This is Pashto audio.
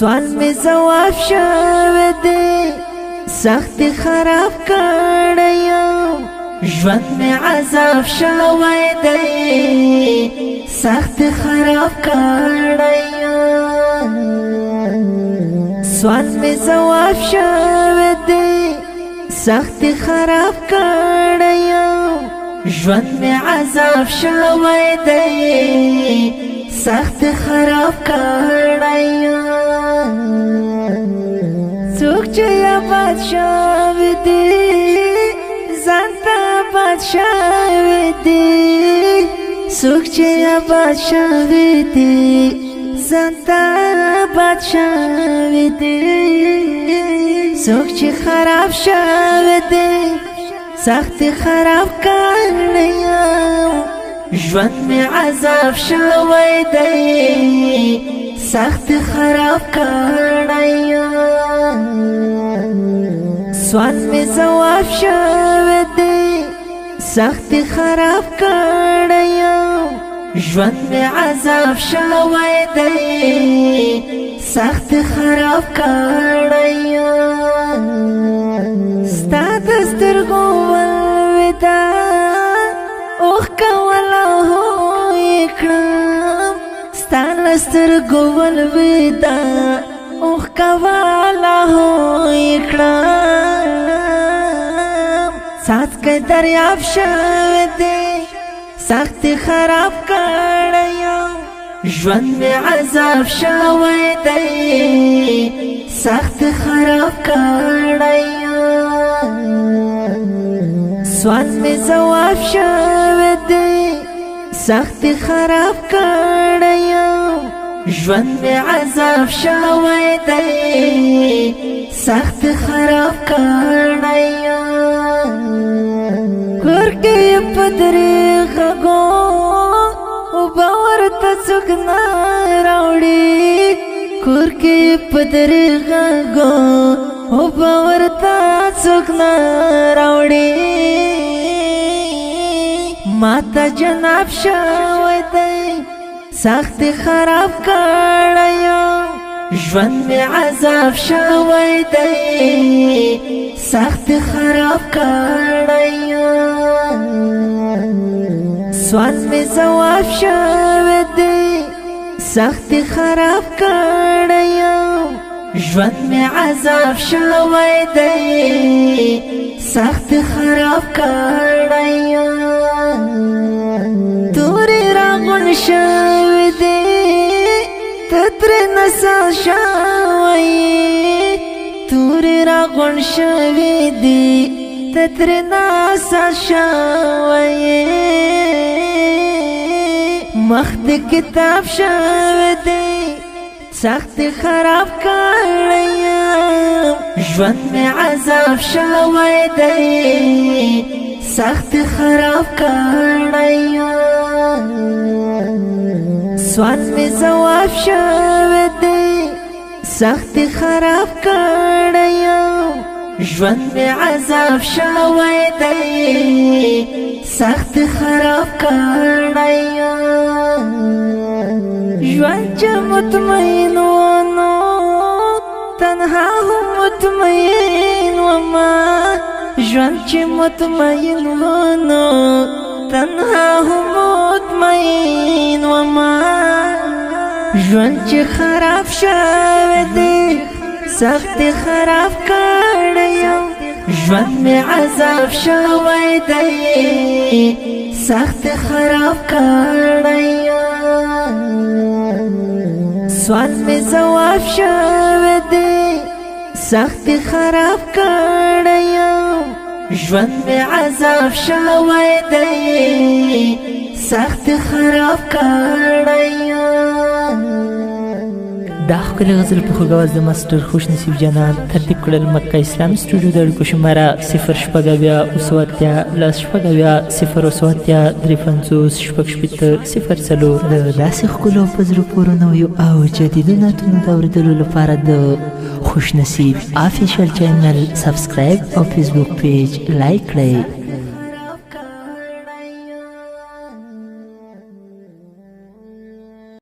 سوال می جواب شوه دی سخت خراب کړم ژوند می عذاب شوه دی سخت خراب کړم سوال می جواب شوه دی سخت خراب کړم ژوند می عذاب شوه دی سخت خراب کړم څوک چې آباد شوی دی ځان ته آباد شوی دی څوک چې آباد شوی دی ځان ته آباد شوی دی څوک چې خراب شوی دی سخت خراب کړم ژوند می عذاب شوی دی سخت خراب کړم سوال می جواب شوی دی سخت خراب کړم ژوند می عذاب شوی دی سخت خراب کړم ستا د سترګو ولودا اوخ کولا هوی کړم ستا له سترګو ولودا اوخ کولا هوی کړم څاڅکی دریاب شوی دی سخت خراب کړم ژوند می عذاب شوی دی سخت خراب کړم سوال می جواب شوی دی سخت خراب کړم ژوند می عذاب شوی دی سخت خراب کړم کور کې پدری غو او باور ته څوک نه راوړي کور کې پدری غو او باور ته څوک نه راوړي ماته جناب شوی دی سخت خراب کړم ژوند می عذاب شوی دی سخت خراب کړم سوال می جواب شوی دی سخت خراب کړم ژوند می عذاب شوی دی سخت خراب کړم تورې راغون شوی دی تتر نسا شوی تورې راغون شوی دی تتر نسا شوی مخ د کتاب شوی دی سخت خراب کړم ژوند می عذاب شوی دی سخت خراب کړم سوال می جواب شوی دی سخت خراب کړم ژوند می عذاب شوی دی سخت خراب کړم ژوند چې مطمئن ونو تنها هم مطمئن وما ژوند چې مطمئن ونو تنها هم مطمئن وما ژوند چې خراب شوی دی سخت خراب کړم ژوند می عذاب شوی دی سخت خراب کړم سوال می جواب شوی دی سخت خراب کړم ژوند می عذاب شوی دی سخت خراب کړم دا ښکلې غزل په خوږ اواز د ماسټر خوش نصیب جانان ترتیب کړل مکه اسلامي سټوډیو د اړیکو شماره 0 شپږ اویا اوسه اتیا لس شپږ اویا 0 اوسه اتیا درې پنځوس شپږ شپېته 0 څلور د داسې ښکلو په زړه پورې نویو او جدیدو نعتونو د اورېدلو لپاره د خوش نصیب افیشل چینل سبسکرایب او فیسبوک پیج لایک کړئ.